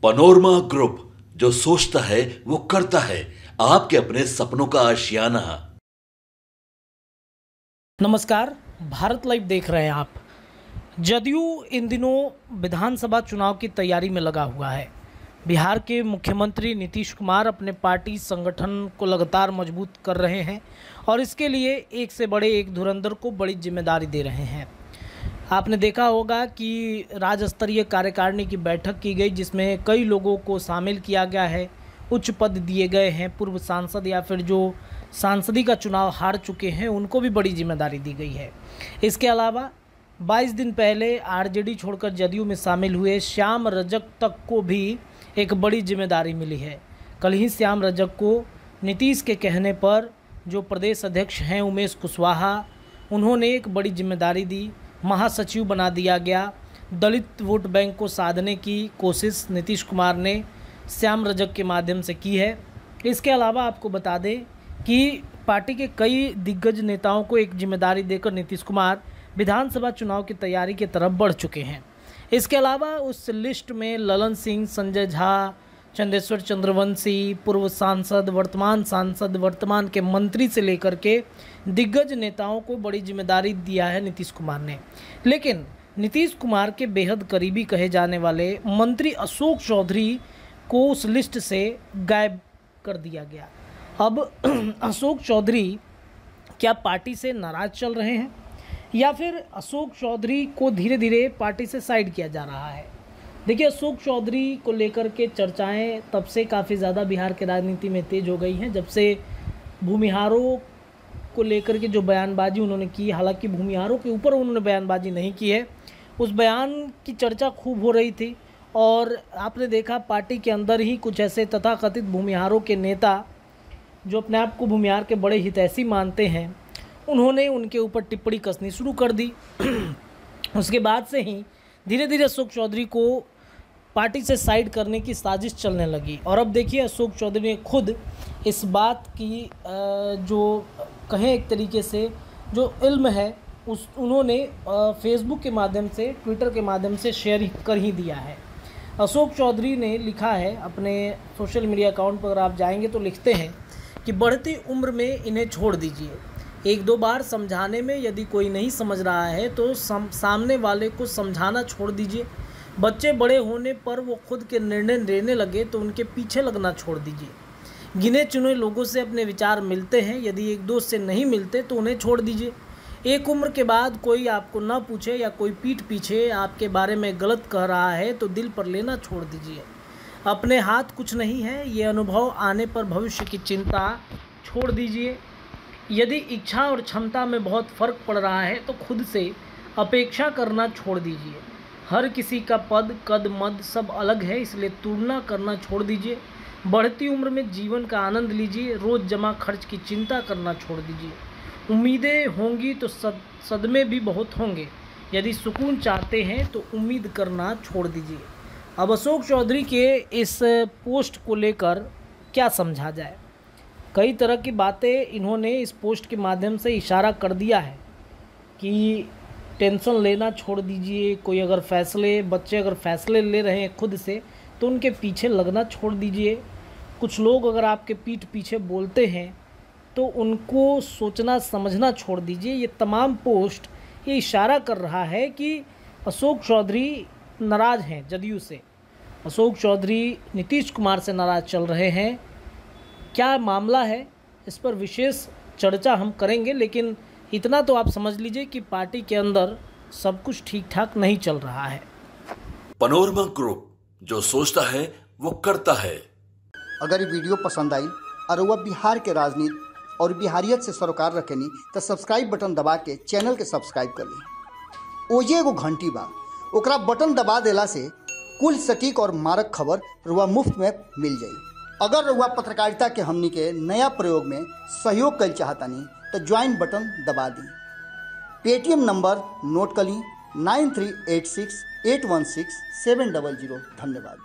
Panorama group, जो सोचता है वो करता है। आपके अपने सपनों का आशियाना। नमस्कार, भारत लाइव देख रहे हैं आप। जदयू इन दिनों विधानसभा चुनाव की तैयारी में लगा हुआ है। बिहार के मुख्यमंत्री नीतीश कुमार अपने पार्टी संगठन को लगातार मजबूत कर रहे हैं और इसके लिए एक से बड़े एक धुरंधर को बड़ी जिम्मेदारी दे रहे हैं। आपने देखा होगा कि राज्य स्तरीय कार्यकारिणी की बैठक की गई, जिसमें कई लोगों को शामिल किया गया है, उच्च पद दिए गए हैं। पूर्व सांसद या फिर जो सांसदी का चुनाव हार चुके हैं उनको भी बड़ी जिम्मेदारी दी गई है। इसके अलावा 22 दिन पहले आरजेडी छोड़कर जदयू में शामिल हुए श्याम रजक तक को भी एक बड़ी जिम्मेदारी मिली है। कल ही श्याम रजक को नीतीश के कहने पर जो प्रदेश अध्यक्ष हैं उमेश कुशवाहा, उन्होंने एक बड़ी जिम्मेदारी दी, महासचिव बना दिया गया। दलित वोट बैंक को साधने की कोशिश नीतीश कुमार ने श्याम रजक के माध्यम से की है। इसके अलावा आपको बता दें कि पार्टी के कई दिग्गज नेताओं को एक जिम्मेदारी देकर नीतीश कुमार विधानसभा चुनाव की तैयारी की तरफ बढ़ चुके हैं। इसके अलावा उस लिस्ट में ललन सिंह, संजय झा, चंदेश्वर चंद्रवंशी, पूर्व सांसद, वर्तमान के मंत्री से लेकर के दिग्गज नेताओं को बड़ी जिम्मेदारी दिया है नीतीश कुमार ने। लेकिन नीतीश कुमार के बेहद करीबी कहे जाने वाले मंत्री अशोक चौधरी को उस लिस्ट से गायब कर दिया गया। अब अशोक चौधरी क्या पार्टी से नाराज चल रहे हैं या फिर अशोक चौधरी को धीरे धीरे पार्टी से साइड किया जा रहा है? देखिए, अशोक चौधरी को लेकर के चर्चाएं तब से काफ़ी ज़्यादा बिहार के राजनीति में तेज हो गई हैं, जब से भूमिहारों को लेकर के जो बयानबाजी उन्होंने की। हालांकि भूमिहारों के ऊपर उन्होंने बयानबाजी नहीं की है, उस बयान की चर्चा खूब हो रही थी। और आपने देखा पार्टी के अंदर ही कुछ ऐसे तथाकथित भूमिहारों के नेता जो अपने आप को भूमिहार के बड़े हितैषी मानते हैं, उन्होंने उनके ऊपर टिप्पणी कसनी शुरू कर दी। उसके बाद से ही धीरे धीरे अशोक चौधरी को पार्टी से साइड करने की साजिश चलने लगी। और अब देखिए, अशोक चौधरी ने खुद इस बात की जो कहें एक तरीके से जो इल्म है उन्होंने फेसबुक के माध्यम से, ट्विटर के माध्यम से शेयर कर ही दिया है। अशोक चौधरी ने लिखा है अपने सोशल मीडिया अकाउंट पर, अगर आप जाएंगे तो लिखते हैं कि बढ़ती उम्र में इन्हें छोड़ दीजिए। एक दो बार समझाने में यदि कोई नहीं समझ रहा है तो सामने वाले को समझाना छोड़ दीजिए। बच्चे बड़े होने पर वो खुद के निर्णय लेने लगे तो उनके पीछे लगना छोड़ दीजिए। गिने चुने लोगों से अपने विचार मिलते हैं, यदि एक दो से नहीं मिलते तो उन्हें छोड़ दीजिए। एक उम्र के बाद कोई आपको न पूछे या कोई पीठ पीछे आपके बारे में गलत कह रहा है तो दिल पर लेना छोड़ दीजिए। अपने हाथ कुछ नहीं है, ये अनुभव आने पर भविष्य की चिंता छोड़ दीजिए। यदि इच्छा और क्षमता में बहुत फ़र्क पड़ रहा है तो खुद से अपेक्षा करना छोड़ दीजिए। हर किसी का पद, कद, मद सब अलग है, इसलिए तुलना करना छोड़ दीजिए। बढ़ती उम्र में जीवन का आनंद लीजिए। रोज़ जमा खर्च की चिंता करना छोड़ दीजिए। उम्मीदें होंगी तो सदमे भी बहुत होंगे। यदि सुकून चाहते हैं तो उम्मीद करना छोड़ दीजिए। अब अशोक चौधरी के इस पोस्ट को लेकर क्या समझा जाए? कई तरह की बातें इन्होंने इस पोस्ट के माध्यम से इशारा कर दिया है कि टेंशन लेना छोड़ दीजिए। कोई अगर बच्चे अगर फैसले ले रहे हैं खुद से तो उनके पीछे लगना छोड़ दीजिए। कुछ लोग अगर आपके पीठ पीछे बोलते हैं तो उनको सोचना समझना छोड़ दीजिए। ये तमाम पोस्ट ये इशारा कर रहा है कि अशोक चौधरी नाराज़ हैं जदयू से। अशोक चौधरी नीतीश कुमार से नाराज़ चल रहे हैं। क्या मामला है, इस पर विशेष चर्चा हम करेंगे, लेकिन इतना तो आप समझ लीजिए कि पार्टी के अंदर सब कुछ ठीक ठाक नहीं चल रहा है। पनोरमा ग्रुप, जो सोचता है वो करता है। अगर ये वीडियो पसंद आई और वह बिहार के राजनीति और बिहारियत से सरोकार रखेनी तो सब्सक्राइब बटन दबा के चैनल के सब्सक्राइब कर ली। ओजे एगो घंटी बा, ओकरा बटन दबा देला से कुल सटीक और मारक खबर रुआ मुफ्त में मिल जाई। अगर रुआ पत्रकारिता के हमनी के नया प्रयोग में सहयोग कर चाहतानी तो ज्वाइन बटन दबा दी। पेटीएम नंबर नोट कर ली 9386816700। धन्यवाद।